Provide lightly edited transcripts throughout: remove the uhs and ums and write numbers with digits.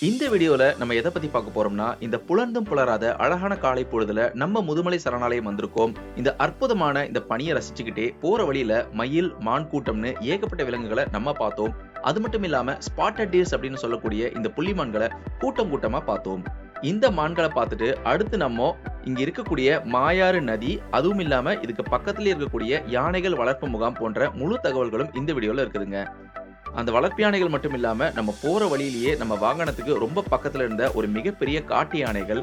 இந்த வீடியோல நம்ம எத பத்தி பார்க்க போறோம்னா, இந்த புலர்ந்தும் புலராத அழகான காலை பொழுதுல நம்ம முதுமலை சரணாலயம் வந்திருக்கோம். இந்த அற்புதமான இந்த பனிய ரசிச்சுக்கிட்டே போற வழியில மயில், மான் கூட்டம்னு ஏகப்பட்ட விலங்குகள நம்ம பார்த்தோம். அது மட்டும் இல்லாம ஸ்பாட்டட் டீர்ஸ் அப்படின்னு சொல்லக்கூடிய இந்த புள்ளிமான்கள கூட்டம் கூட்டமா பார்த்தோம். இந்த மான்கள பார்த்துட்டு அடுத்து நம்ம இங்க இருக்கக்கூடிய மாயாறு நதி, அதுவும் இல்லாம இதுக்கு பக்கத்திலேயே இருக்கக்கூடிய யானைகள் வளர்ப்பு முகாம் போன்ற முழு தகவல்களும் இந்த வீடியோல இருக்குதுங்க. அந்த வளர்ப்பு யானைகள் மட்டும் இல்லாம, நம்ம போற வழியிலேயே நம்ம வாகனத்துக்கு ரொம்ப பக்கத்துல இருந்த ஒரு மிகப்பெரிய காட்டு யானைகள்,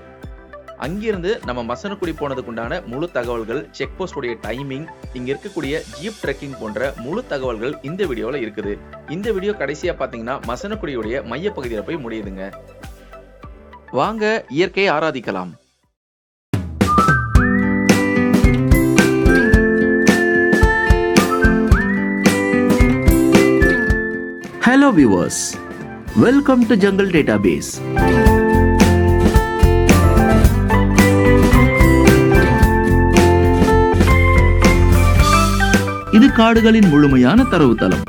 அங்கிருந்து நம்ம மசனக்குடி போனதுக்கு உண்டான முழு தகவல்கள், செக் போஸ்ட் உடைய டைமிங், இங்க இருக்கக்கூடிய ஜீப் ட்ரெக்கிங் போன்ற முழு தகவல்கள் இந்த வீடியோல இருக்குது. இந்த வீடியோ கடைசியா பார்த்தீங்கன்னா, மசனக்குடியுடைய மையப்பகுதியில போய் முடியுதுங்க. வாங்க இயற்கையை ஆராதிக்கலாம். Hello viewers, welcome to Jungle Database. இது காடுகளின் முழுமையான தரவுத்தளம்.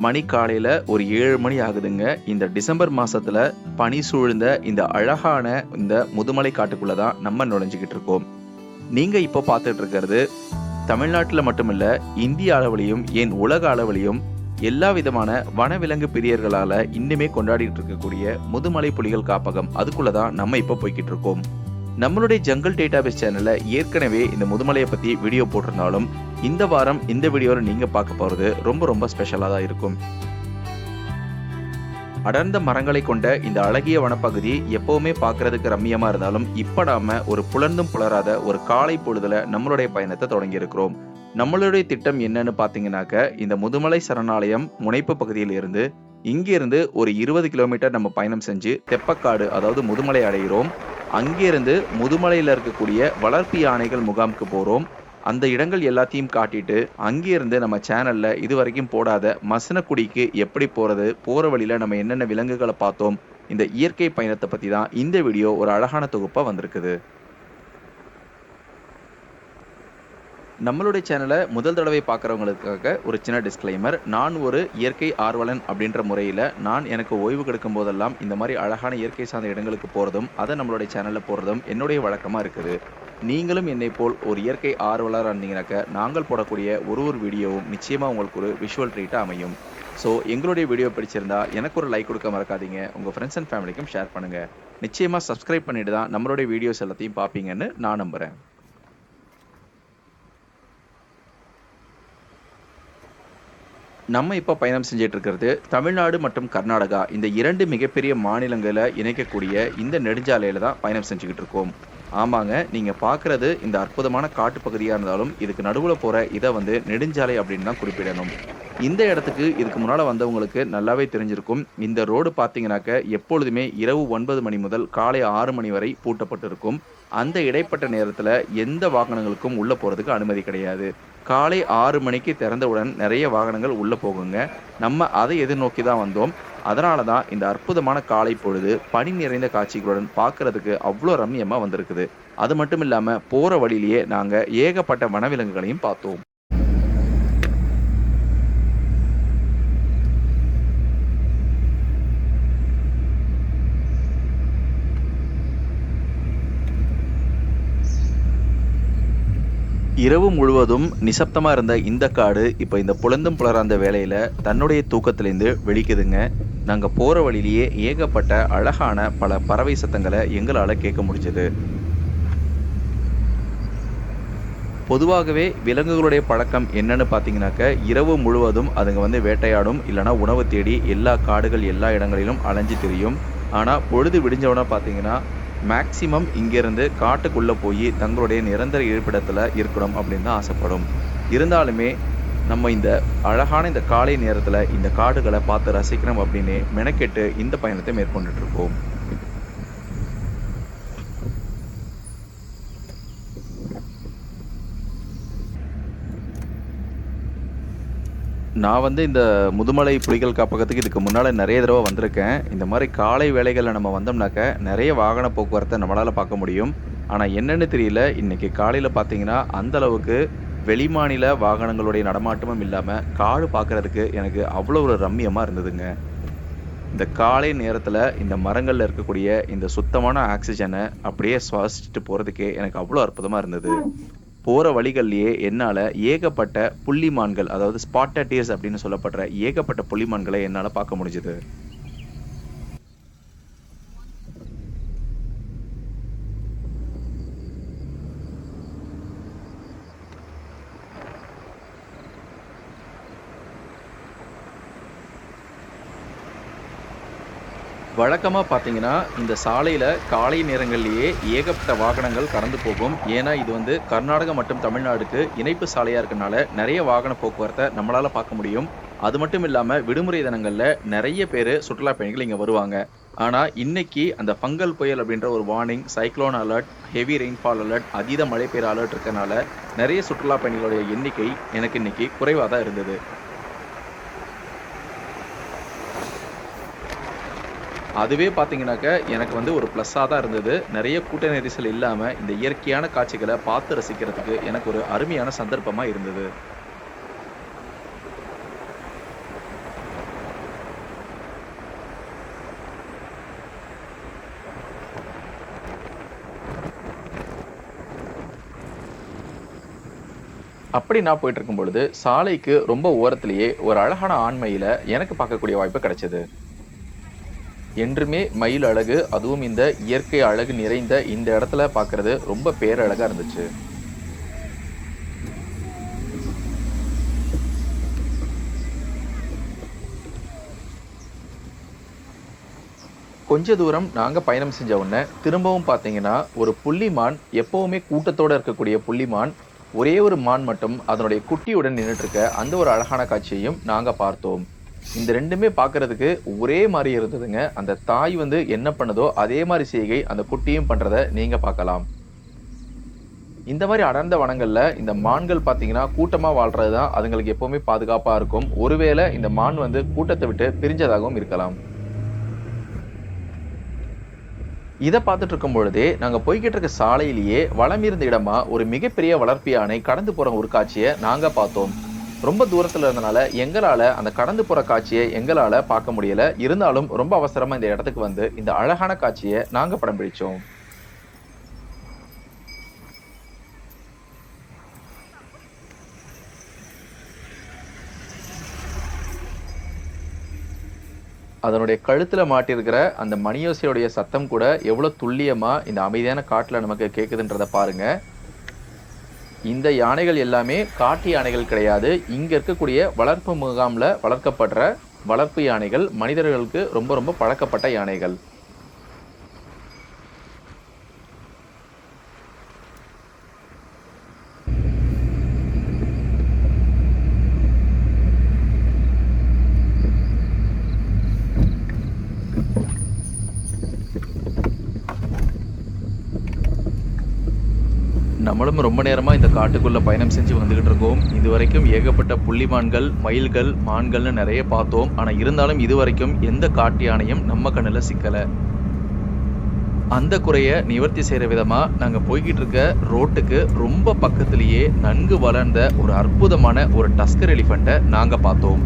மணி காலையில ஒரு 7 மணி ஆகுதுங்க. இந்த டிசம்பர் மாசத்துல பனி சூழ்ந்த இந்த அழகான இந்த முதுமலை காட்டுக்குள்ள தான் நம்ம நுழைஞ்சுக்கிட்டு இருக்கோம். நீங்க இப்போ பார்த்துட்டு இருக்கிறது தமிழ்நாட்டுல மட்டுமில்ல, இந்திய அளவிலையும் ஏன் உலக அளவிலையும் எல்லா விதமான வனவிலங்கு பிரியர்களால இன்னுமே கொண்டாடிட்டு இருக்கக்கூடிய முதுமலை புலிகள் காப்பகம். அதுக்குள்ள தான் நம்ம இப்போ போய்கிட்டு இருக்கோம். நம்மளுடைய ஜங்கல் டேட்டாபேஸ் சேனல்ல ஏற்கனவே இந்த முதுமலையை பத்தி வீடியோ போட்டிருந்தாலும், இந்த வாரம் இந்த வீடியோல நீங்க பார்க்க போறது ரொம்ப ஸ்பெஷலா தான் இருக்கும். அடர்ந்த மரங்களை கொண்ட இந்த அழகிய வனப்பகுதி எப்பவுமே பார்க்கறதுக்கு ரம்மியமா இருந்தாலும், இப்ப நாம ஒரு புலர்ந்தும் புலராத ஒரு காலை பொழுதுல நம்மளுடைய பயணத்தை தொடங்கி இருக்கிறோம். நம்மளுடைய திட்டம் என்னன்னு பாத்தீங்கன்னாக்க, இந்த முதுமலை சரணாலயம் முனைப்பு பகுதியில் இருந்து இங்கிருந்து ஒரு 20 கிலோமீட்டர் நம்ம பயணம் செஞ்சு தெப்பக்காடு, அதாவது முதுமலை அடைகிறோம். அங்கிருந்து முதுமலையில இருக்கக்கூடிய வளர்ப்பு யானைகள் முகாமுக்கு போறோம். அந்த இடங்கள் எல்லாத்தையும் காட்டிட்டு, அங்கிருந்து நம்ம சேனல்ல இதுவரைக்கும் போடாத மசனக்குடிக்கு எப்படி போறது, போற வழியில நம்ம என்னென்ன விலங்குகளை பார்த்தோம், இந்த இயற்கை பயணத்தை பத்தி தான் இந்த வீடியோ ஒரு அழகான தொகுப்பா வந்திருக்குது. நம்மளுடைய சேனலை முதல் தடவை பார்க்குறவங்களுக்காக ஒரு சின்ன டிஸ்க்ளைமர். நான் ஒரு இயற்கை ஆர்வலன் அப்படின்ற முறையில் நான் எனக்கு ஓய்வு கிடைக்கும் போதெல்லாம் இந்த மாதிரி அழகான இயற்கை சார்ந்த இடங்களுக்கு போகிறதும் அதை நம்மளுடைய சேனலில் போடுறதும் என்னுடைய வழக்கமாக இருக்குது. நீங்களும் என்னை போல் ஒரு இயற்கை ஆர்வலராக இருந்தீங்கன்னாக்க, நாங்கள் போடக்கூடிய ஒரு வீடியோவும் நிச்சயமாக உங்களுக்கு ஒரு விஷுவல் ட்ரீட்டாக அமையும். ஸோ எங்களுடைய வீடியோ பிடிச்சிருந்தா எனக்கு ஒரு லைக் கொடுக்க மறக்காதீங்க. உங்கள் ஃப்ரெண்ட்ஸ் அண்ட் ஃபேமிலிக்கும் ஷேர் பண்ணுங்கள். நிச்சயமாக சப்ஸ்கிரைப் பண்ணிட்டு தான் நம்மளுடைய வீடியோஸ் எல்லாத்தையும் பார்ப்பீங்கன்னு நான் நம்புகிறேன். நம்ம இப்போ பயணம் செஞ்சுட்டு இருக்கிறது தமிழ்நாடு மற்றும் கர்நாடகா, இந்த 2 மிகப்பெரிய மாநிலங்களை இணைக்கக்கூடிய இந்த நெடுஞ்சாலையில தான் பயணம் செஞ்சுக்கிட்டு இருக்கோம். ஆமாங்க, நீங்க பார்க்கறது இந்த அற்புதமான காட்டு பகுதியாக இருந்தாலும், இதுக்கு நடுவில் போற இதை நெடுஞ்சாலை அப்படின்னு தான் குறிப்பிடணும். இந்த இடத்துக்கு இதுக்கு முன்னால வந்தவங்களுக்கு நல்லாவே தெரிஞ்சிருக்கும். இந்த ரோடு பார்த்தீங்கன்னாக்க எப்பொழுதுமே இரவு 9 மணி முதல் காலை 6 மணி வரை பூட்டப்பட்டு இருக்கும். அந்த இடைப்பட்ட நேரத்துல எந்த வாகனங்களுக்கும் உள்ள போறதுக்கு அனுமதி கிடையாது. காலை 6 மணிக்கு திறந்தவுடன் நிறைய வாகனங்கள் உள்ள போகுங்க. நம்ம அதை எதிர்நோக்கி தான் வந்தோம். அதனால தான் இந்த அற்புதமான காலை பொழுது பனி நிறைந்த காட்சிகளுடன் பார்க்கறதுக்கு அவ்வளோ ரம்மியமா வந்திருக்குது. அது மட்டும் இல்லாம போற வழியிலேயே நாங்க ஏகப்பட்ட வனவிலங்குகளையும் பார்த்தோம். இரவு முழுவதும் நிசப்தமா இருந்த இந்த காடு இப்ப இந்த புலந்தும் புலராந்த வேளையில தன்னுடைய தூக்கத்திலிருந்து வெளிக்குதுங்க. நாங்க போற வழியிலேயே ஏகப்பட்ட அழகான பல பறவை சத்தங்களை எங்களால கேட்க முடிஞ்சது. பொதுவாகவே விலங்குகளுடைய பழக்கம் என்னன்னு பார்த்தீங்கன்னாக்க, இரவு முழுவதும் அதுங்க வேட்டையாடும், இல்லைனா உணவு தேடி எல்லா காடுகள் எல்லா இடங்களிலும் அலைஞ்சு திரியும். ஆனா பொழுது விடிஞ்சவன பார்த்தீங்கன்னா, மேக்சிமம் இங்கிருந்து காட்டுக்குள்ள போய் தங்களுடைய நிரந்தர இருப்பிடத்துல இருக்கணும் அப்படின்னு தான் ஆசைப்படும். இருந்தாலுமே நம்ம இந்த அழகான இந்த காலை நேரத்துல இந்த காடுகளை பார்த்து ரசிக்கணும் அப்படின்னு மெனக்கெட்டு இந்த பயணத்தை மேற்கொண்டுட்டு இருக்கோம். நான் வந்து இந்த முதுமலை புலிகள் காப்பகத்துக்கு இதுக்கு முன்னால நெறைய தடவ வந்திருக்கேன். இந்த மாரி காலை வேளைகள்ல நம்ம வந்தோம்னாக்க, நெறைய வாகன போக்குவரத்த நம்மளால பார்க்க முடியும். ஆனா என்னன்னு தெரியல, இன்னைக்கு காலையில பார்த்தீங்கன்னா, அந்த அளவுக்கு வெளிமாநில வாகனங்களுடைய நடமாட்டமும் இல்லாம, காடு பார்க்கறதுக்கு எனக்கு அவ்வளோ ஒரு ரம்மியமா இருந்ததுங்க. இந்த காலை நேரத்துல இந்த மரங்கள்ல இருக்கக்கூடிய இந்த சுத்தமான ஆக்ஸிஜன அப்படியே சுவாசிச்சுட்டு போறதுக்கே எனக்கு அவ்வளோ அற்புதமா இருந்தது. போற வழிகள்லயே என்னால ஏகப்பட்ட புள்ளிமான்கள், அதாவது ஸ்பாட்டட் டீர்ஸ் அப்படின்னு சொல்லப்படுற ஏகப்பட்ட புள்ளிமான்களை என்னால பார்க்க முடிஞ்சது. வழக்கமா பார்த்தீங்கன்னா, இந்த சாலையில காலை நேரங்கள்லயே ஏகப்பட்ட வாகனங்கள் கடந்து போகும். ஏன்னா, இது வந்து கர்நாடகா மற்றும் தமிழ்நாடுக்கு இணைப்பு சாலையா இருக்கனால, நெறைய வாகன போக்குவரத்த நம்மளால பார்க்க முடியும். அது மட்டும் இல்லாம, விடுமுறை தினங்கள்ல நெறைய பேரு சுற்றுலா பயணிகள் இங்க வருவாங்க. ஆனா, இன்னைக்கு அந்த ஃபங்கல் புயல் அப்படின்ற ஒரு warning, cyclone alert, heavy rainfall alert, அதீத மழை பெய்யுற அலர்ட் இருக்கனால, நெறைய சுற்றுலா பயணிகளுடைய எண்ணிக்கை எனக்கு இன்னைக்கு குறைவா தான் இருந்தது. அதுவே பார்த்தீங்கன்னாக்க, எனக்கு வந்து ஒரு ப்ளஸ்ஸா தான் இருந்தது. நெறைய கூட்ட நெரிசல் இல்லாம, இந்த இயற்கையான காட்சிகள பார்த்து ரசிக்கிறதுக்கு எனக்கு ஒரு அருமையான சந்தர்ப்பமா இருந்தது. அப்படி நான் போயிட்டுருக்கும் பொழுது, சாலைக்கு ரொம்ப ஓரத்திலேயே ஒரு அழகான ஆண் மயில எனக்கு பார்க்கக்கூடிய வாய்ப்பு கிடைச்சது. என்றுமே மயில் அழகு, அதுவும் இந்த இயற்கை அழகு நிறைந்த இந்த இடத்துல பார்க்கறது ரொம்ப பேரழகா இருந்துச்சு. கொஞ்ச தூரம் நாங்க பயணம் செஞ்ச உடனே திரும்பவும் பார்த்தீங்கன்னா, ஒரு புள்ளிமான், எப்பவுமே கூட்டத்தோட இருக்கக்கூடிய புள்ளிமான், ஒரே ஒரு மான் மட்டும் அதனுடைய குட்டியுடன் நின்னுட்டு இருக்க அந்த ஒரு அழகான காட்சியையும் நாங்க பார்த்தோம். இந்த 2மே பார்க்கறதுக்கு ஒரே மாரி இருந்ததுங்க. அந்த தாய் வந்து என்ன பண்ணுதோ அதே மாரி செய்கை அந்த குட்டியும் பண்றத நீங்க பார்க்கலாம். இந்த மாரி அடர்ந்த வனங்கள்ல இந்த மான்கள் பார்த்தீங்கன்னா, கூட்டமா வாழ்றது தான் அதுங்களுக்கு எப்பவுமே பாதுகாப்பா இருக்கும். ஒருவேளை இந்த மான் வந்து கூட்டத்த விட்டு பிரிஞ்சதாகவும் இருக்கலாம். இத பார்த்துட்டு இருக்கும் பொழுதே, நாங்க போய்க்கிட்டு இருக்க சாலையிலேயே வலம் இருந்த இடமா ஒரு மிகப்பெரிய வளர்ப்பு யானை கடந்து போற ஒரு காட்சிய நாங்க பார்த்தோம். ரொம்ப தூரத்துல இருந்தனால எங்களால அந்த கடந்து போற காட்சிய எங்களால பார்க்க முடியல. இருந்தாலும் ரொம்ப அவசரமா இந்த இடத்துக்கு வந்து இந்த அழகான காட்சிய நாங்க படம் பிடிச்சோம். அதனுடைய கழுத்துல மாட்டியிருக்கிற அந்த மணியோசையுடைய சத்தம் கூட எவ்வளவு துல்லியமா இந்த அமைதியான காட்டுல நமக்கு கேக்குதுன்றத பாருங்க. இந்த யானைகள் எல்லாமே காட்டு யானைகள் கிடையாது. இங்க இருக்கக்கூடிய வளர்ப்பு முகாம்ல வளர்க்கப்படுற வளர்ப்பு யானைகள். மனிதர்களுக்கு ரொம்ப ரொம்ப பழக்கப்பட்ட யானைகள். நம்மளும் ரொம்ப நேரமா இந்த காட்டுக்குள்ள பயணம் செஞ்சு வந்துகிட்டு இருக்கோம். இதுவரைக்கும் ஏகப்பட்ட புள்ளிமான்கள், மயில்கள், மான்கள்னு நிறைய பார்த்தோம். ஆனா இருந்தாலும் இதுவரைக்கும் எந்த காட்டு யானையும் நம்ம கண்ணுல சிக்கல. அந்த குறைய நிவர்த்தி செய்யற விதமா நாங்க போய்கிட்டு இருக்க ரோட்டுக்கு ரொம்ப பக்கத்திலேயே நன்கு வளர்ந்த ஒரு அற்புதமான ஒரு டஸ்கர் எலிஃபண்ட்டை நாங்க பார்த்தோம்.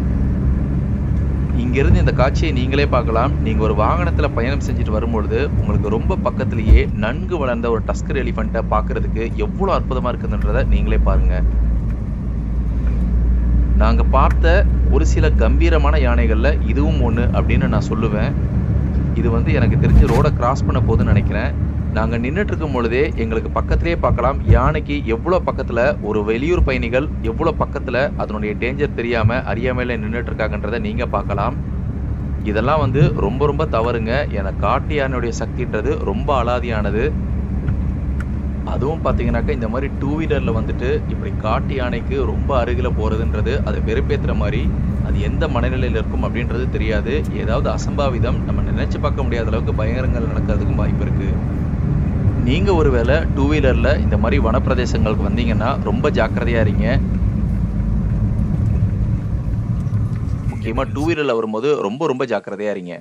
இங்கிருந்து இந்த காட்சியை நீங்களே பார்க்கலாம். நீங்க ஒரு வாகனத்துல பயணம் செஞ்சுட்டு வரும்பொழுது உங்களுக்கு ரொம்ப பக்கத்திலேயே நன்கு வளர்ந்த ஒரு டஸ்கர் எலிஃபண்ட்டை பார்க்கிறதுக்கு எவ்வளவு அற்புதமா இருக்குதுன்றத நீங்களே பாருங்க. நாங்க பார்த்த ஒரு சில கம்பீரமான யானைகள்ல இதுவும் ஒண்ணு அப்படின்னு நான் சொல்லுவேன். இது வந்து எனக்கு தெரிஞ்சு ரோட கிராஸ் பண்ண போகுதுன்னு நினைக்கிறேன். நாங்க நின்னுட்டு இருக்கும் பொழுதே எங்களுக்கு பக்கத்திலேயே பார்க்கலாம். யானைக்கு எவ்வளவு பக்கத்துல ஒரு வெளியூர் பயணிகள் எவ்வளவு பக்கத்துல அதனுடைய டேஞ்சர் தெரியாம அறியாமையில நின்னுட்டு இருக்காங்கன்றத நீங்க பார்க்கலாம். இதெல்லாம் வந்து ரொம்ப ரொம்ப தவறுங்க. ஏன்னா காட்டு யானையுடைய சக்தின்றது ரொம்ப அலாதியானது. அதுவும் பார்த்தீங்கன்னாக்கா இந்த மாதிரி டூ வீலர்ல வந்துட்டு இப்படி காட்டு யானைக்கு ரொம்ப அருகில போறதுன்றது அதை வெறுப்பேத்துற மாதிரி, அது எந்த மனநிலையில இருக்கும் அப்படின்றது தெரியாது. ஏதாவது அசம்பாவிதம் நம்ம நினைச்சு பார்க்க முடியாத அளவுக்கு பயங்கரங்கள் நடக்கிறதுக்கும் வாய்ப்பு இருக்கு. நீங்க ஒருவேளை டூ வீலர்ல இந்த மாதிரி வனப்பிரதேசங்களுக்கு வந்தீங்கன்னா ரொம்ப ஜாக்கிரதையா இருங்க. முக்கியமா டூ வீலர்ல வரும்போது ரொம்ப ரொம்ப ஜாக்கிரதையா இருங்க.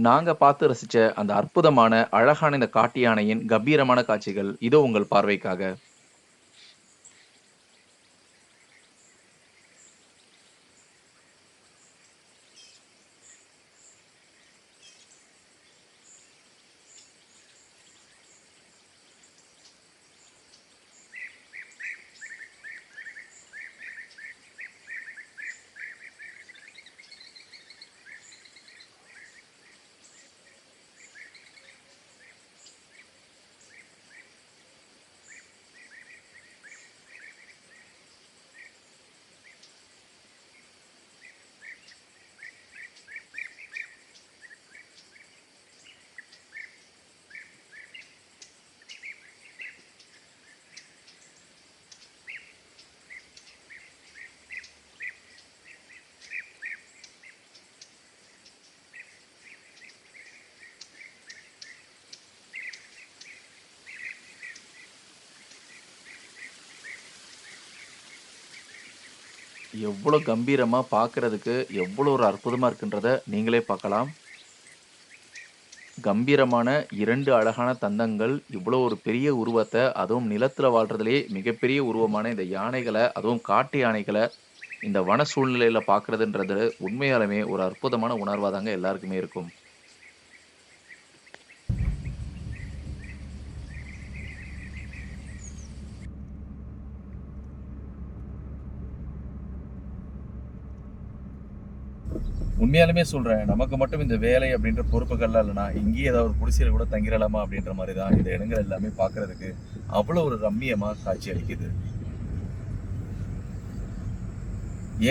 நாங்க பார்த்து ரசிச்ச அந்த அற்புதமான, அழகான இந்த காட்டு யானையின் கம்பீரமான காட்சிகள் இதோ உங்கள் பார்வைக்காக. எவ்வளோ கம்பீரமா பார்க்கறதுக்கு எவ்வளோ ஒரு அற்புதமா இருக்குன்றத நீங்களே பார்க்கலாம். கம்பீரமான 2 அழகான தந்தங்கள், இவ்வளோ ஒரு பெரிய உருவத்த, அதுவும் நிலத்துல வாழ்றதிலேயே மிகப்பெரிய உருவமான இந்த யானைகள, அதுவும் காட்டு யானைகள இந்த வன சூழ்நிலையில பார்க்கறதுன்றது உண்மையாலுமே ஒரு அற்புதமான உணர்வா தாங்க எல்லாருக்குமே இருக்கும். உண்மையாலுமே சொல்றேன். நமக்கு மட்டும் இந்த வேலை அப்படின்ற பொறுப்புகள்லாம் இல்லைனா, இங்கேயே ஏதாவது ஒரு குடிசையில கூட தங்கிரலாமா அப்படின்ற மாரி தான் இந்த இடங்கள் எல்லாமே பார்க்கறதுக்கு அவ்வளோ ஒரு ரம்மியமா காட்சி அளிக்குது.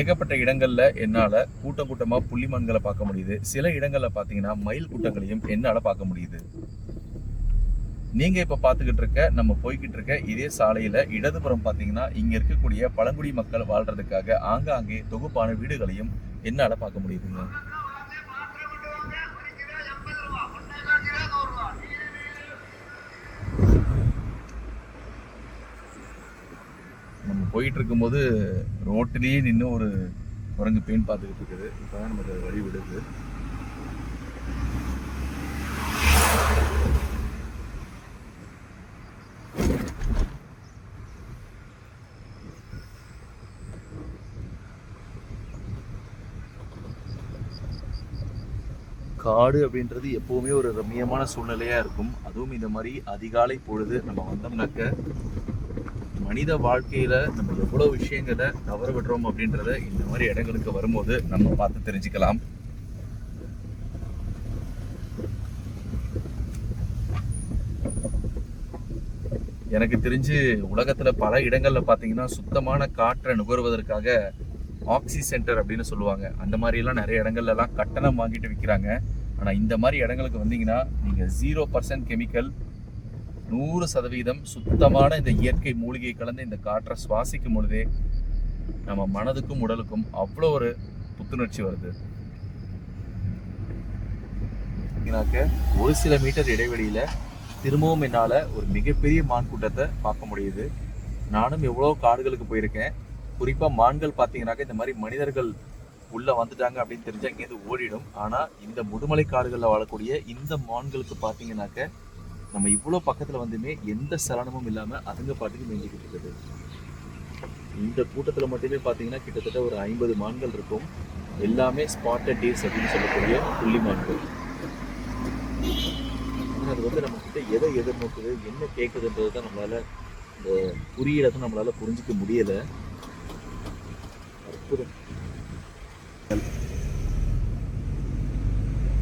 ஏகப்பட்ட இடங்கள்ல என்னால கூட்டம் கூட்டமா புள்ளிமான்களை பார்க்க முடியுது. சில இடங்கள்ல பார்த்தீங்கன்னா மயில் கூட்டங்களையும் என்னால பார்க்க முடியுது. நீங்க இப்ப பார்த்துக்கிட்டு இருக்க, நம்ம போய்கிட்டு இருக்க இதே சாலையில இடதுபுறம் பார்த்தீங்கன்னா இங்க இருக்கக்கூடிய பழங்குடி மக்கள் வாழ்றதுக்காக ஆங்காங்கே தொகுப்பான வீடுகளையும் என்னால பார்க்க முடியுதுங்க. நம்ம போயிட்டு இருக்கும்போது ரோட்டிலேயே நின்று ஒரு குரங்கு பேன் பார்த்துக்கிட்டு இருக்குது. இப்பதான் நமக்கு வழி விடுது. காடு அப்படின்றது எப்பவுமே ஒரு ரம்மியமான சூழ்நிலையா இருக்கும். அதுவும் இந்த மாதிரி அதிகாலை பொழுது நம்ம வந்தோம்னாக்க மனித வாழ்க்கையில நம்ம எவ்வளவு விஷயங்களை தவற விடுறோம் அப்படின்றத இந்த மாதிரி இடங்களுக்கு வரும்போது நம்ம பார்த்து தெரிஞ்சுக்கலாம். எனக்கு தெரிஞ்சு உலகத்துல பல இடங்கள்ல பாத்தீங்கன்னா சுத்தமான காற்றை நுகர்வதற்காக ஆக்சி சென்டர் அப்படின்னு சொல்லுவாங்க. அந்த மாதிரி எல்லாம் நிறைய இடங்கள்ல எல்லாம் கட்டணம் வாங்கிட்டு விற்கிறாங்க. ஆனா இந்த மாதிரி இடங்களுக்கு வந்தீங்கன்னா நீங்க 0% கெமிக்கல், 100% சுத்தமான இந்த இயற்கை மூலிகை கலந்த இந்த காற்றை சுவாசிக்கும் பொழுதே நம்ம மனதுக்கும் உடலுக்கும் அவ்வளோ ஒரு புத்துணர்ச்சி வருது. ஒரு சில மீட்டர் இடைவெளியில திரும்பவும் என்னால ஒரு மிகப்பெரிய மான் கூட்டத்தை பார்க்க முடியுது. நானும் எவ்வளோ காடுகளுக்கு போயிருக்கேன். குறிப்பா மான்கள் பார்த்தீங்கன்னாக்க இந்த மாதிரி மனிதர்கள் உள்ள வந்துட்டாங்க அப்படின்னு தெரிஞ்சா இங்கேருந்து ஓடிடும். ஆனா இந்த முதுமலை காடுகளில் வாழக்கூடிய இந்த மான்களுக்கு பார்த்தீங்கன்னாக்க நம்ம இவ்வளோ பக்கத்துல வந்துமே எந்த சலனமும் இல்லாம அதுங்க பாட்டுக்கு மேய்ஞ்சிக்கிட்டு இருக்குது. இந்த கூட்டத்துல மட்டுமே பார்த்தீங்கன்னா கிட்டத்தட்ட ஒரு 50 மான்கள் இருக்கும். எல்லாமே ஸ்பாட்டட் டீர்ஸ் அப்படின்னு சொல்லக்கூடிய புள்ளி மான்கள். அது வந்து நம்ம கிட்ட எதை எதிர்நோக்குது, என்ன கேட்குதுன்றது தான் நம்மளால இந்த குறியீடை நம்மளால புரிஞ்சிக்க முடியல. அற்புதம்.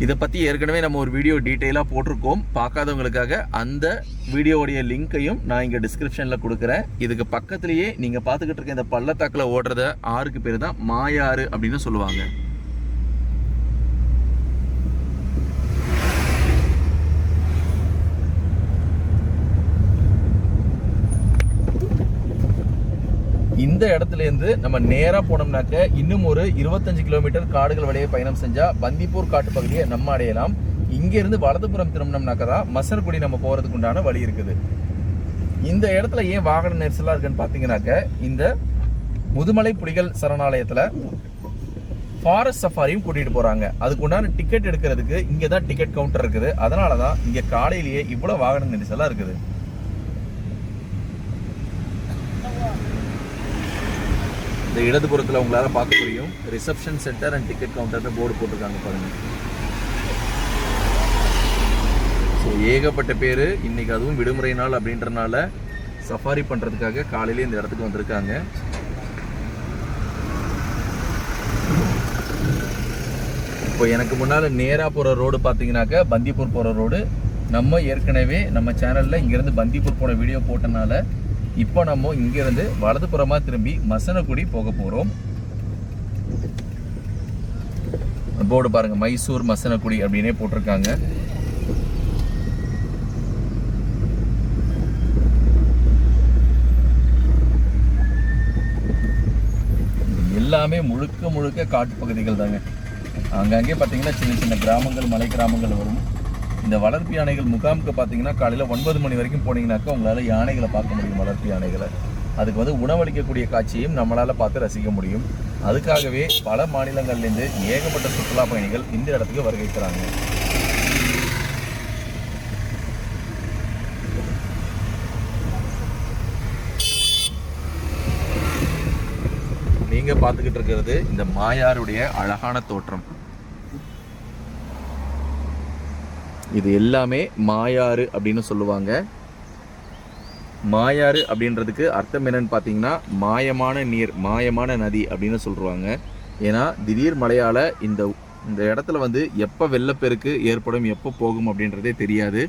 இதை பற்றி ஏற்கனவே நம்ம ஒரு வீடியோ டீட்டெயிலாக போட்டிருக்கோம். பார்க்காதவங்களுக்காக அந்த வீடியோவுடைய லிங்க்கையும் நான் இங்கே டிஸ்கிரிப்ஷனில் கொடுக்குறேன். இதுக்கு பக்கத்துலேயே நீங்கள் பார்த்துக்கிட்டு இருக்க இந்த பள்ளத்தாக்கில் ஓடுறத ஆறுக்கு பேர் தான் மாயாறு அப்படின்னு சொல்லுவாங்க. இந்த இடத்துல இருந்து நம்ம நேரா போனோம்னாக்க இன்னும் ஒரு 25 கிலோமீட்டர் காடுகள் வழியே பயணம் செஞ்சா பந்திப்பூர் காட்டு பகுதியை நம்ம அடையலாம். இங்க இருந்து வலதுபுறம் திரும்பினோம்னாக்க தான் மசனகுடி நம்ம போறதுக்கு உண்டான வழி இருக்குது. இந்த இடத்துல ஏன் வாகன நெரிசலா இருக்குன்னு பாத்தீங்கன்னாக்க, இந்த முதுமலை புலிகள் சரணாலயத்துல ஃபாரஸ்ட் சஃபாரியும் கூட்டிட்டு போறாங்க. அதுக்கு உண்டான டிக்கெட் எடுக்கிறதுக்கு இங்க தான் டிக்கெட் கவுண்டர் இருக்குது. அதனாலதான் இங்க காலையிலேயே இவ்வளவு வாகன நெரிசலா இருக்குது. இந்த இடதுபுறத்துல உங்களால பார்க்க முடியும், ரிசப்ஷன் சென்டர் அண்ட் டிக்கெட் கவுண்டர்னு போர்டு போட்டிருக்காங்க பாருங்க. ஏகப்பட்ட பேர் இன்னைக்கு, அதுவும் விடுமுறை நாள் அப்படின்றனால சஃபாரி பண்றதுக்காக காலையில இந்த இடத்துக்கு வந்திருக்காங்க. இப்போ எனக்கு முன்னால நேரா போற ரோடு பாத்தீங்கன்னாக்க பந்திப்பூர் போற ரோடு. நம்ம ஏற்கனவே நம்ம சேனல்ல இங்கிருந்து பந்திப்பூர் போன வீடியோ போட்டனால இப்போ நம்ம இங்கிருந்து வலதுபுறமா திரும்பி மசனகுடி போக போறோம். போர்டு பாருங்க, மைசூர் மசனகுடி அப்படின்னே போட்டிருக்காங்க. எல்லாமே முழுக்க முழுக்க காட்டு பகுதிகள் தாங்க. அங்கங்கே பார்த்தீங்கன்னா சின்ன சின்ன கிராமங்கள், மலை கிராமங்கள் வரும். இந்த வளர்ப்பு யானைகள் முகாமுக்கு பார்த்தீங்கன்னா காலையில் 9 மணி வரைக்கும் போனீங்கன்னாக்கா உங்களால் யானைகளை பார்க்க முடியும். வளர்ப்பு யானைகளை அதுக்கு வந்து உணவளிக்கக்கூடிய காட்சியும் நம்மளால் பார்த்து ரசிக்க முடியும். அதுக்காகவே பல மாநிலங்கள்லேருந்து ஏகப்பட்ட சுற்றுலா பயணிகள் இந்த இடத்துக்கு வருகைக்கிறாங்க. நீங்க பார்த்துக்கிட்டு இருக்கிறது இந்த மாயாருடைய அழகான தோற்றம். இது எல்லாமே மாயாறு அப்படின்னு சொல்லுவாங்க. மாயாறு அப்படின்றதுக்கு அர்த்தம் என்னன்னு பார்த்தீங்கன்னா மாயமான நீர், மாயமான நதி அப்படின்னு சொல்லுவாங்க. ஏன்னா திடீர் மழையால் இந்த இடத்துல வந்து எப்போ வெள்ளப்பெருக்கு ஏற்படும், எப்போ போகும் அப்படின்றதே தெரியாது.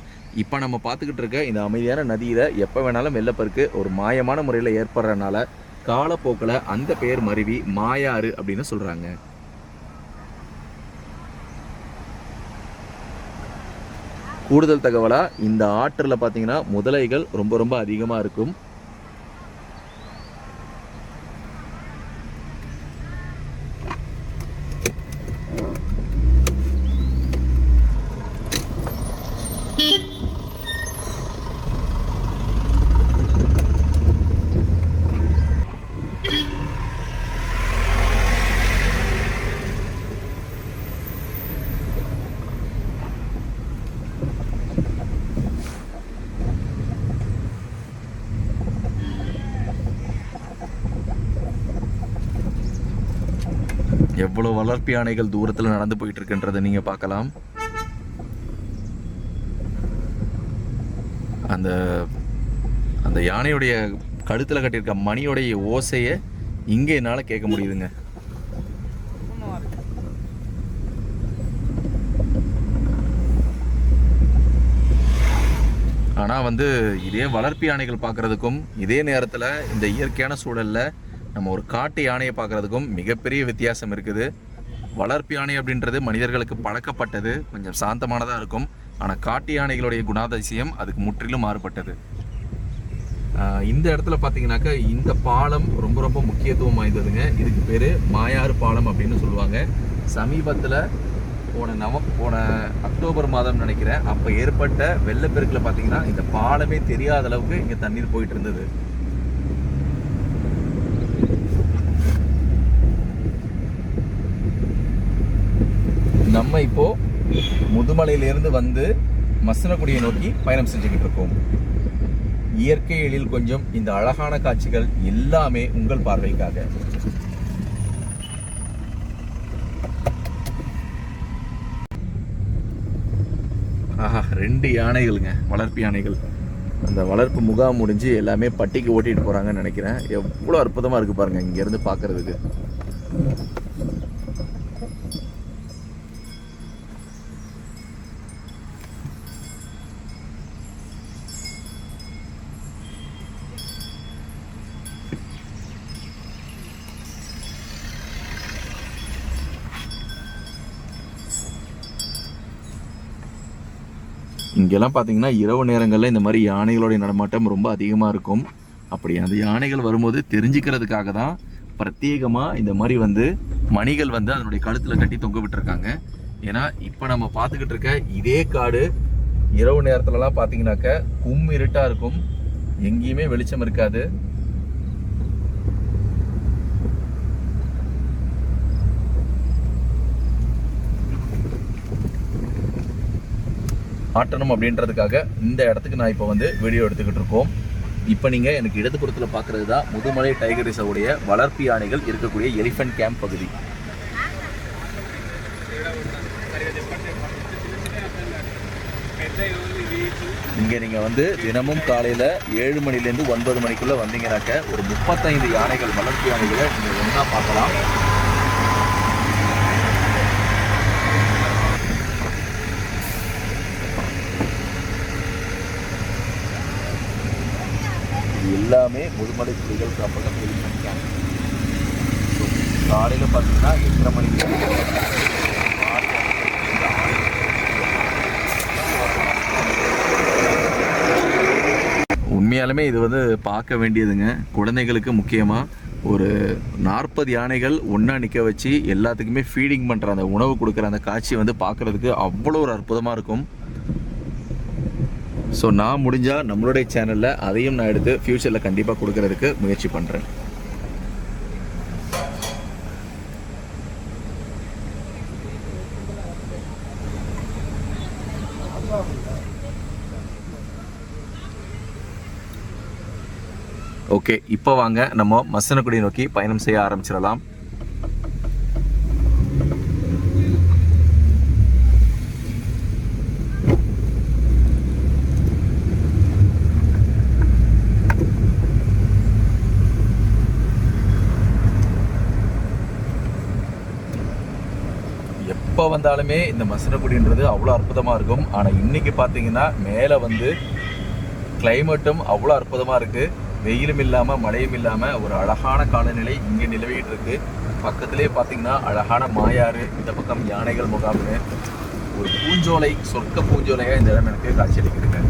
இப்போ நம்ம பார்த்துக்கிட்டு இருக்க இந்த அமைதியான நதியில் எப்போ வேணாலும் வெள்ளப்பெருக்கு ஒரு மாயமான முறையில் ஏற்படுறதுனால காலப்போக்கில் அந்த பெயர் மருவி மாயாறு அப்படின்னு சொல்கிறாங்க. கூடுதல் தகவலாக இந்த ஆற்றில் பார்த்தீங்கன்னா முதலைகள் ரொம்ப ரொம்ப அதிகமாக இருக்கும். எவ்வளவு வளர்ப்பு யானைகள் தூரத்தில் நடந்து போயிட்டு இருக்குன்றதை நீங்க பார்க்கலாம். அந்த அந்த யானையுடைய கழுத்துல கட்டியிருக்க மணியோடைய ஓசையை இங்க என்னால கேட்க முடியுதுங்க. ஆனா வந்து இதே வளர்ப்பு யானைகள் பார்க்கறதுக்கும் இதே நேரத்துல இந்த இயற்கையான சூழல்ல நம்ம ஒரு காட்டு யானையை பார்க்குறதுக்கும் மிகப்பெரிய வித்தியாசம் இருக்குது. வளர்ப்பு யானை அப்படின்றது மனிதர்களுக்கு பழக்கப்பட்டது, கொஞ்சம் சாந்தமானதாக இருக்கும். ஆனால் காட்டு யானைகளுடைய குணாதிசயம் அதுக்கு முற்றிலும் மாறுபட்டது. இந்த இடத்துல பார்த்தீங்கன்னாக்கா இந்த பாலம் ரொம்ப ரொம்ப முக்கியத்துவம் வாய்ந்ததுங்க. இதுக்கு பேர் மாயாறு பாலம் அப்படின்னு சொல்லுவாங்க. சமீபத்தில் போன அக்டோபர் மாதம் நினைக்கிறேன், அப்போ ஏற்பட்ட வெள்ளப்பெருக்கில் பார்த்தீங்கன்னா இந்த பாலமே தெரியாத அளவுக்கு இங்கே தண்ணீர் போயிட்டு இருந்தது. நம்ம இப்போ முதுமலையிலிருந்து வந்து மசனகுடியை நோக்கி பயணம் செஞ்சுக்கிட்டு இருக்கோம். இயற்கை எழில் கொஞ்சம் இந்த அழகான காட்சிகள் எல்லாமே உங்கள் பார்வைக்காக. ஆஹா, 2 யானைகளுங்க, வளர்ப்பு யானைகள். அந்த வளர்ப்பு முகாம் முடிஞ்சு எல்லாமே பட்டிக்கு ஓட்டிட்டு போறாங்கன்னு நினைக்கிறேன். எவ்வளோ அற்புதமா இருக்கு பாருங்க இங்க இருந்து பார்க்கிறதுக்கு. இங்கெல்லாம் பார்த்தீங்கன்னா இரவு நேரங்களில் இந்த மாதிரி யானைகளுடைய நடமாட்டம் ரொம்ப அதிகமாக இருக்கும். அப்படி அந்த யானைகள் வரும்போது தெரிஞ்சுக்கிறதுக்காக தான் பிரத்யேகமாக இந்த மாதிரி வந்து மணிகள் வந்து அதனுடைய கழுத்தில் கட்டி தொங்க விட்டுருக்காங்க. ஏன்னா இப்போ நம்ம பார்த்துக்கிட்டு இருக்க இதே காடு இரவு நேரத்துலலாம் பார்த்தீங்கன்னாக்க இருட்டாக இருக்கும், எங்கேயுமே வெளிச்சம் இருக்காது. மாற்றணும் அப்படின்றதுக்காக இந்த இடத்துக்கு நான் இப்போ வந்து வீடியோ எடுத்துக்கிட்டு இருக்கோம். இப்போ நீங்கள் எனக்கு இடதுபுறத்தில் பார்க்குறது தான் முதுமலை டைகர் ரிசர்வுடைய வளர்ப்பு யானைகள் இருக்கக்கூடிய எலிஃபென்ட் கேம்ப் பகுதி. இங்கே நீங்கள் வந்து தினமும் காலையில் 7 மணிலேருந்து 9 மணிக்குள்ளே வந்தீங்கன்னாக்க ஒரு 35 யானைகள், வளர்ப்பு யானைகளை நீங்கள் ஒன்றா பார்க்கலாம். எல்லாமே முதுமலை புலிகள் காப்பகம் எலிஃபென்ட் கேம்ப். காலையில் பார்த்தீங்கன்னா 8:30 மணிக்கு உண்மையாலுமே இது வந்து பார்க்க வேண்டியதுங்க. குழந்தைகளுக்கு முக்கியமாக ஒரு 40 யானைகள் ஒன்றா நிற்க வச்சு எல்லாத்துக்குமே ஃபீடிங் பண்ணுற அந்த உணவு கொடுக்குற அந்த காட்சி வந்து பார்க்குறதுக்கு அவ்வளோ ஒரு அற்புதமாக இருக்கும். ஸோ நான் முடிஞ்சால் நம்மளுடைய சேனலில் அதையும் நான் எடுத்து ஃப்யூச்சரில் கண்டிப்பாக கொடுக்கறதுக்கு முயற்சி பண்ணுறேன். ஓகே, இப்போ வாங்க நம்ம மசனக்குடி நோக்கி பயணம் செய்ய ஆரம்பிச்சிடலாம். எப்போ வந்தாலுமே இந்த மசனக்குடின்றது அவ்வளோ அற்புதமாக இருக்கும். ஆனால் இன்றைக்கி பார்த்தீங்கன்னா மேலே வந்து கிளைமேட்டும் அவ்வளோ அற்புதமாக இருக்குது. வெயிலும் இல்லாமல் மழையும் இல்லாமல் ஒரு அழகான காலநிலை இங்கே நிலவிட்டு இருக்கு. பக்கத்திலே பார்த்தீங்கன்னா அழகான மாயாறு, இந்த பக்கம் யானைகள் முகாம்னு ஒரு பூஞ்சோலை, சொர்க்க பூஞ்சோலையாக இந்த இடம் எனக்கு காட்சியளிக்குதுங்க.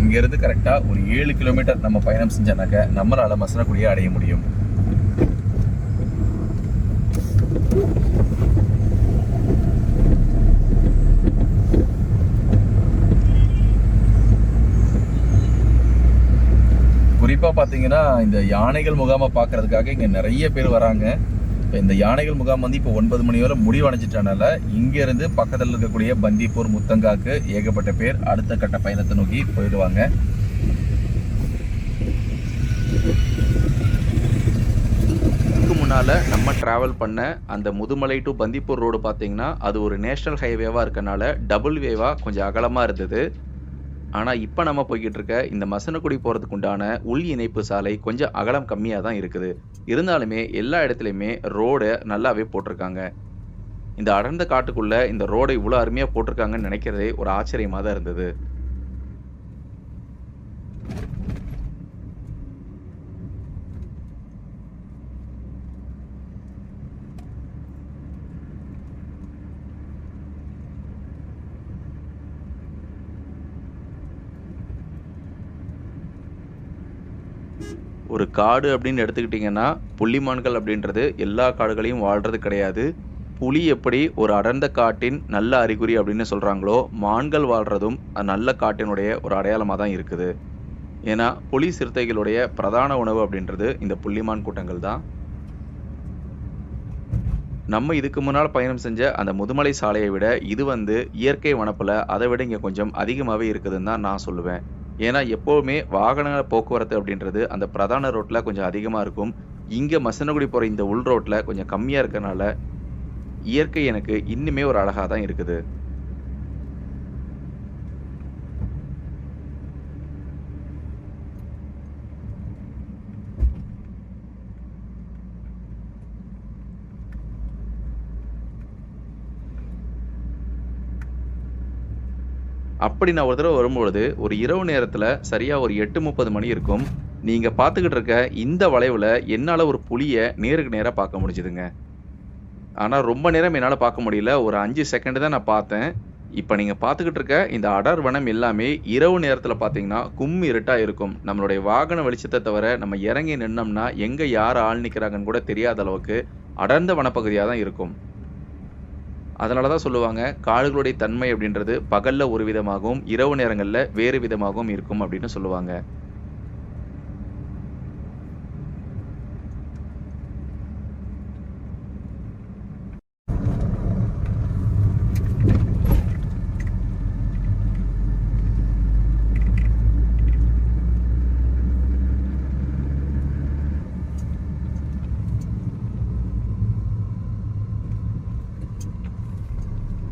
இங்கேருந்து கரெக்டாக ஒரு 7 கிலோமீட்டர் நம்ம பயணம் செஞ்சோன்னாக்க நம்மளால் மசனக்குடியை அடைய முடியும். குறிப்பாக பார்த்தீங்கன்னா இந்த யானைகள் முகாமை பார்க்கறதுக்காக இங்கே நிறைய பேர் வராங்க. இப்போ இந்த யானைகள் முகாம் வந்து இப்போ 9 மணி வரை முடிவடைஞ்சிட்டனால இங்கேருந்து பக்கத்தில் இருக்கக்கூடிய பந்திப்பூர், முத்தங்காக்கு ஏகப்பட்ட பேர் அடுத்த கட்ட பயணத்தை நோக்கி போயிடுவாங்க. இதுக்கு முன்னால் நம்ம ட்ராவல் பண்ண அந்த முதுமலை டு பந்திப்பூர் ரோடு பார்த்தீங்கன்னா அது ஒரு நேஷ்னல் ஹைவேவாக இருக்கனால டபுள் வேவாக கொஞ்சம் அகலமாக இருந்தது. ஆனால் இப்போ நம்ம போய்கிட்டு இருக்க இந்த மசனக்குடி போகிறதுக்கு உண்டான உள் இணைப்பு சாலை கொஞ்சம் அகலம் கம்மியாக தான் இருக்குது. இருந்தாலுமே எல்லா இடத்துலையுமே ரோடை நல்லாவே போட்டிருக்காங்க. இந்த அடர்ந்த காட்டுக்குள்ளே இந்த ரோடை இவ்வளோ அருமையாக போட்டிருக்காங்கன்னு நினைக்கிறதே ஒரு ஆச்சரியமாக தான் இருந்தது. ஒரு காடு அப்படின்னு எடுத்துக்கிட்டிங்கன்னா புள்ளிமான்கள் அப்படின்றது எல்லா காடுகளையும் வாழ்கிறது கிடையாது. புலி எப்படி ஒரு அடர்ந்த காட்டின் நல்ல அறிகுறி அப்படின்னு சொல்கிறாங்களோ, மான்கள் வாழ்கிறதும் நல்ல காட்டினுடைய ஒரு அடையாளமாக தான் இருக்குது. ஏன்னா புலி சிறுத்தைகளுடைய பிரதான உணவு அப்படின்றது இந்த புள்ளிமான் கூட்டங்கள் தான். நம்ம இதுக்கு முன்னால் பயணம் செஞ்ச அந்த முதுமலை சாலையை விட இது வந்து இயற்கை வனப்பில் அதை விட இங்கே கொஞ்சம் அதிகமாகவே இருக்குதுன்னு தான் நான் சொல்லுவேன். ஏன்னா எப்போவுமே வாகன போக்குவரத்து அப்படின்றது அந்த பிரதான ரோட்டில் கொஞ்சம் அதிகமாக இருக்கும். இங்கே மசனகுடி போகிற இந்த உள் ரோட்டில் கொஞ்சம் கம்மியாக இருக்கனால இயற்கை எனக்கு இன்னுமே ஒரு அழகாக தான் இருக்குது. அப்படி நான் ஒரு தடவை வரும்பொழுது ஒரு இரவு நேரத்தில் சரியாக ஒரு 8:30 மணி இருக்கும். நீங்கள் பார்த்துக்கிட்டு இருக்க இந்த வளைவில் என்னால் ஒரு புலியை நேருக்கு நேராக பார்க்க முடிஞ்சுதுங்க. ஆனால் ரொம்ப நேரம் என்னால் பார்க்க முடியல. ஒரு 5 செகண்ட் தான் நான் பார்த்தேன். இப்ப நீங்க பார்த்துக்கிட்டு இருக்க இந்த அடர் வனம் எல்லாமே இரவு நேரத்துல பார்த்தீங்கன்னா, இருட்டா இருக்கும். நம்மளுடைய வாகன வெளிச்சத்த தவிர நம்ம இறங்கி நின்னோம்னா, எங்க யார் ஆள் நிக்கிறாங்கன்னு கூட தெரியாத அளவுக்கு அடர்ந்த வனப்பகுதியா தான் இருக்கும். அதனால தான் சொல்லுவாங்க, காடுகளுடைய தன்மை அப்படின்றது பகல்ல ஒரு விதமாகவும், இரவு நேரங்கள்ல வேறு விதமாகவும் இருக்கும் அப்படின்னு சொல்லுவாங்க.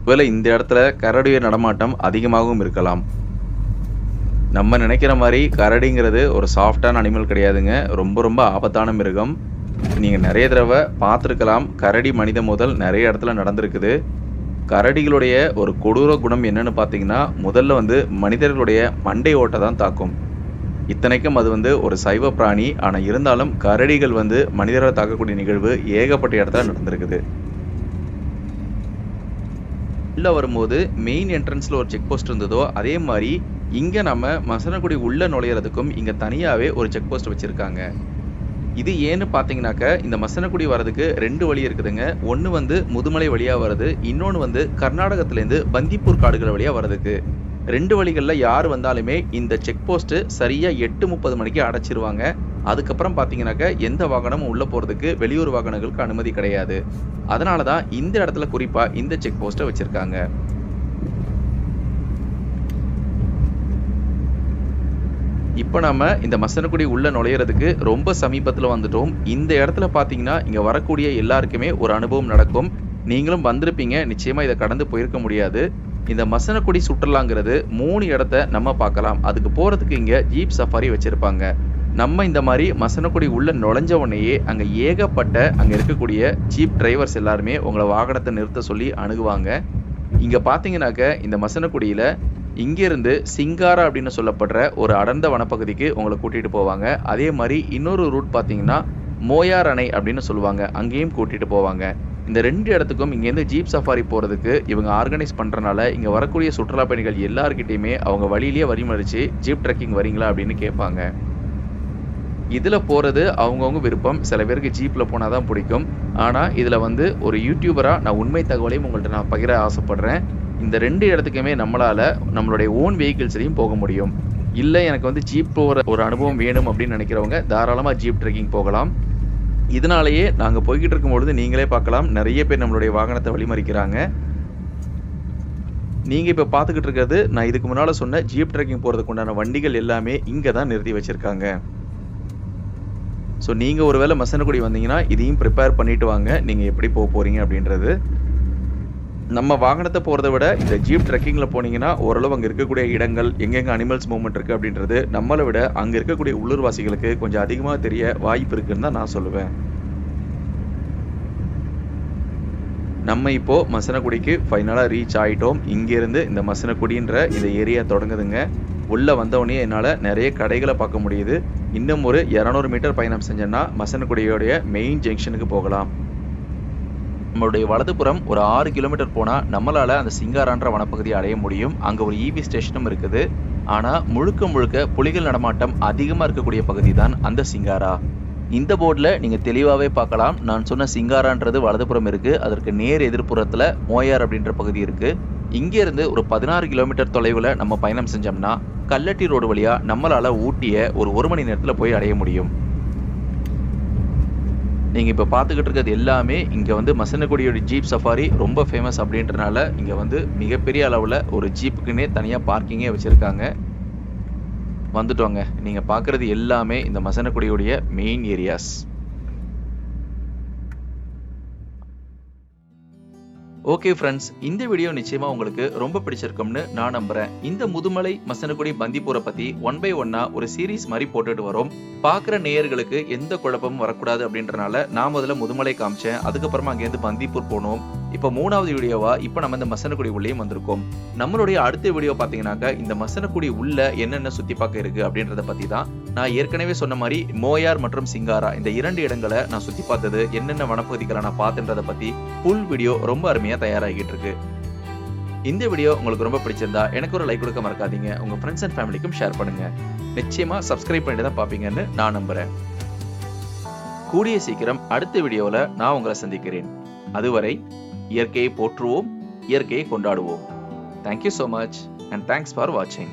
ஒருவேளை இந்த இடத்துல கரடிய நடமாட்டம் அதிகமாகவும் இருக்கலாம். நம்ம நினைக்கிற மாரி கரடிங்கிறது ஒரு சாஃப்ட்டான அனிமல் கிடையாதுங்க. ரொம்ப ரொம்ப ஆபத்தான மிருகம். நீங்க நெறைய தடவ பார்த்துருக்கலாம். கரடி மனிதன் முதல் நெறைய இடத்துல நடந்திருக்குது. கரடிகளுடைய ஒரு கொடூர குணம் என்னன்னு பார்த்தீங்கன்னா, முதல்ல வந்து மனிதர்களுடைய மண்டை ஓட்ட தான் தாக்கும். இத்தனைக்கும் அது வந்து ஒரு சைவ பிராணி. ஆனா இருந்தாலும் கரடிகள் வந்து மனிதரை தாக்கக்கூடிய நிகழ்வு ஏகப்பட்ட இடத்துல நடந்திருக்குது. உள்ள வரும்போது மெயின் என்ட்ரன்ஸ்ல ஒரு செக் போஸ்ட் இருந்ததோ, அதே மாரி இங்க நம்ம மசனகுடி உள்ள நுழையறதுக்கும் இங்க தனியாவே ஒரு செக் போஸ்ட் வச்சிருக்காங்க. இது ஏன்னு பார்த்தீங்கன்னாக்க, இந்த மசனகுடி வரதுக்கு 2 வழி இருக்குதுங்க. ஒண்ணு வந்து முதுமலை வழியா வருது. இன்னொன்னு வந்து கர்நாடகத்திலேருந்து பந்திப்பூர் காடுகள் வழியா வரதுக்கு. 2 வழிகள்ல யார் வந்தாலுமே இந்த செக் போஸ்ட் சரியா 8:30 மணிக்கு அடைச்சிருவாங்க. அதுக்கப்புறம் பார்த்தீங்கன்னாக்க, எந்த வாகனமும் உள்ள போறதுக்கு வெளியூர் வாகனங்களுக்கு அனுமதி கிடையாது. அதனால தான் இந்த இடத்துல குறிப்பா இந்த செக் போஸ்ட்ட வச்சிருக்காங்க. இப்ப நாம இந்த மசனகுடி உள்ள நுழையறதுக்கு ரொம்ப சமீபத்துல வந்துட்டோம். இந்த இடத்துல பார்த்தீங்கன்னா, இங்க வரக்கூடிய எல்லாருக்குமே ஒரு அனுபவம் நடக்கும். நீங்களும் வந்திருப்பீங்க. நிச்சயமா இத கடந்து போயிருக்க முடியாது. இந்த மசனகுடி சுற்றுலாங்கிறது 3 இடத்த நம்ம பார்க்கலாம். அதுக்கு போறதுக்கு இங்க ஜீப் சஃபாரி வச்சிருப்பாங்க. நம்ம இந்த மாரி மசனகுடி உள்ள நுழைஞ்ச உடனேயே அங்க ஏகப்பட்ட அங்க இருக்கக்கூடிய ஜீப் டிரைவர்ஸ் எல்லாருமே உங்கள வாகனத்த நிறுத்த சொல்லி அணுகுவாங்க. இங்க பார்த்தீங்கன்னாக்க, இந்த மசனகுடியில இங்கிருந்து சிங்காரா அப்படின்னு சொல்லப்படுற ஒரு அடர்ந்த வனப்பகுதிக்கு உங்கள கூட்டிட்டு போவாங்க. அதே மாரி இன்னொரு ரூட் பார்த்தீங்கன்னா, மோயார் அணை அப்படின்னு சொல்லுவாங்க. அங்கேயும் கூட்டிட்டு போவாங்க. இந்த 2 இடத்துக்கும் இங்கேருந்து ஜீப் சஃபாரி போறதுக்கு இவங்க ஆர்கனைஸ் பண்றனால, இங்க வரக்கூடிய சுற்றுலா பயணிகள் எல்லார்கிட்டயுமே அவங்க வழியிலேயே வழிமறிச்சு, ஜீப் ட்ரெக்கிங் வரீங்களா அப்படின்னு கேட்பாங்க. இதுல போறது அவங்கவங்க விருப்பம். சில பேருக்கு ஜீப்ல போனா தான் பிடிக்கும். ஆனா இதுல வந்து ஒரு யூடியூபரா நான் உண்மை தகவலையும் உங்கள்ட்ட நான் பகிர ஆசைப்படுறேன். இந்த 2 இடத்துக்குமே நம்மளால நம்மளுடைய ஓன் வெஹிக்கிள்ஸ்லயும் போக முடியும். இல்ல எனக்கு வந்து ஜீப் போற ஒரு அனுபவம் வேணும் அப்படின்னு நினைக்கிறவங்க தாராளமா ஜீப் ட்ரெக்கிங் போகலாம். இதனாலேயே நாங்க போய்கிட்டு இருக்கும்பொழுது நீங்களே பார்க்கலாம், நிறைய பேர் நம்மளுடைய வாகனத்தை வழிமறிக்கிறாங்க. நீங்க இப்ப பார்த்துக்கிட்டு இருக்கிறது நான் இதுக்கு முன்னால சொன்ன ஜீப் ட்ரெக்கிங் போறதுக்கு உண்டான வண்டிகள் எல்லாமே இங்க தான் நிறுத்தி வச்சிருக்காங்க. ஸோ நீங்க ஒருவேளை மசனகுடி வந்தீங்கன்னா இதையும் ப்ரிப்பேர் பண்ணிட்டு வாங்க. நீங்க எப்படி போறீங்க அப்படின்றது. நம்ம வாகனத்தை போறதை விட இந்த ஜீப் ட்ரெக்கிங்ல போனீங்கன்னா ஓரளவு அங்க இருக்கக்கூடிய இடங்கள், எங்கெங்க அனிமல்ஸ் மூவ்மெண்ட் இருக்கு அப்படின்றது நம்மளை விட அங்க இருக்கக்கூடிய உள்ளூர்வாசிகளுக்கு கொஞ்சம் அதிகமா தெரிய வாய்ப்பு இருக்குன்னு தான் நான் சொல்லுவேன். நம்ம இப்போ மசனகுடிக்கு ஃபைனலா ரீச் ஆயிட்டோம். இங்கிருந்து இந்த மசனகுடின்ற இந்த ஏரியா தொடங்குதுங்க. உள்ள வந்தவொடனே என்னால நிறைய கடைகளை பார்க்க முடியுது. இன்னும் ஒரு 200 மீட்டர் பயணம் செஞ்சோம்னா மசனகுடியோடைய மெயின் ஜங்ஷனுக்கு போகலாம். நம்மளுடைய வலதுபுறம் ஒரு 6 கிலோமீட்டர் போனா நம்மளால அந்த சிங்காரான்ற வனப்பகுதியை அடைய முடியும். அங்க ஒரு EV ஸ்டேஷனும் இருக்குது. ஆனா முழுக்க முழுக்க புலிகள் நடமாட்டம் அதிகமா இருக்கக்கூடிய பகுதி தான் அந்த சிங்காரா. இந்த போர்டுல நீங்க தெளிவாவே பார்க்கலாம். நான் சொன்ன சிங்காரான்றது வலதுபுறம் இருக்கு. அதற்கு நேர் எதிர்ப்புறத்துல மோயார் அப்படின்ற பகுதி இருக்கு. இங்க இருந்து ஒரு 16 கிலோமீட்டர் தொலைவுல நம்ம பயணம் செஞ்சோம்னா கல்லட்டி ரோடு வழியா நம்மளால ஊட்டிய ஒரு 1 மணி நேரத்துல போய் அடைய முடியும். நீங்க இப்ப பார்த்துக்கிட்டு இருக்கிறது எல்லாமே இங்க வந்து மசனகுடியோட ஜீப் சஃபாரி ரொம்ப ஃபேமஸ் அப்படின்றனால இங்க வந்து மிகப்பெரிய அளவுல ஒரு ஜீப்புக்குன்னே தனியா பார்க்கிங்கே வச்சிருக்காங்க. வந்துட்டோங்க. நீங்க பார்க்கறது எல்லாமே இந்த மசனகுடியோடைய மெயின் ஏரியாஸ். ஓகே ஃப்ரெண்ட்ஸ், இந்த வீடியோ நிச்சயமா உங்களுக்கு ரொம்ப பிடிச்சிருக்கும்னு நான் நம்புறேன். இந்த முதுமலை மசனகுடி பந்திப்பூரை பத்தி 1 by 1 ஒரு சீரீஸ் மாதிரி போட்டுட்டு வரோம். பாக்குற நேயர்களுக்கு எந்த குழப்பமும் வரக்கூடாது அப்படின்றனால நான் முதல்ல முதுமலை காமிச்சேன். அதுக்கப்புறமா அங்கேருந்து பந்திப்பூர் போனோம். இப்ப 3வது வீடியோவா இப்ப நம்ம இந்த மசனகுடி உள்ளேயும் வந்திருக்கோம். நம்மளுடைய அடுத்த வீடியோ பாத்தீங்கன்னாக்கா இந்த மசனகுடி உள்ள என்னென்ன சுத்தி பார்க்க இருக்கு அப்படின்றத பத்தி தான். நான் ஏற்கனவே சொன்ன மாதிரி மோயார் மற்றும் சிங்காரா இந்த 2 இடங்களை நான் சுத்தி பார்த்தது, என்னென்ன வனப்பகுதிகளை நான் பார்த்துன்றத பத்தி ஃபுல் வீடியோ ரொம்ப அருமையா தயாராகிட்டு இருக்கு. இந்த வீடியோ உங்களுக்கு ரொம்ப பிடிச்சிருந்தா எனக்கு ஒரு லைக் கொடுக்க மறக்காதீங்க. உங்க ஃப்ரெண்ட்ஸ் அண்ட் ஃபேமிலிக்கும் ஷேர் பண்ணுங்க. நிச்சயமா சப்ஸ்கிரைப் பண்ணிட்டு தான் பாப்பீங்கன்னு நான் நம்புறேன். கூடிய சீக்கிரம் அடுத்த வீடியோல நான் உங்களை சந்திக்கிறேன். அதுவரை இயற்கையை போற்றுவோம், இயற்கையை கொண்டாடுவோம். Thank you so much and thanks for watching.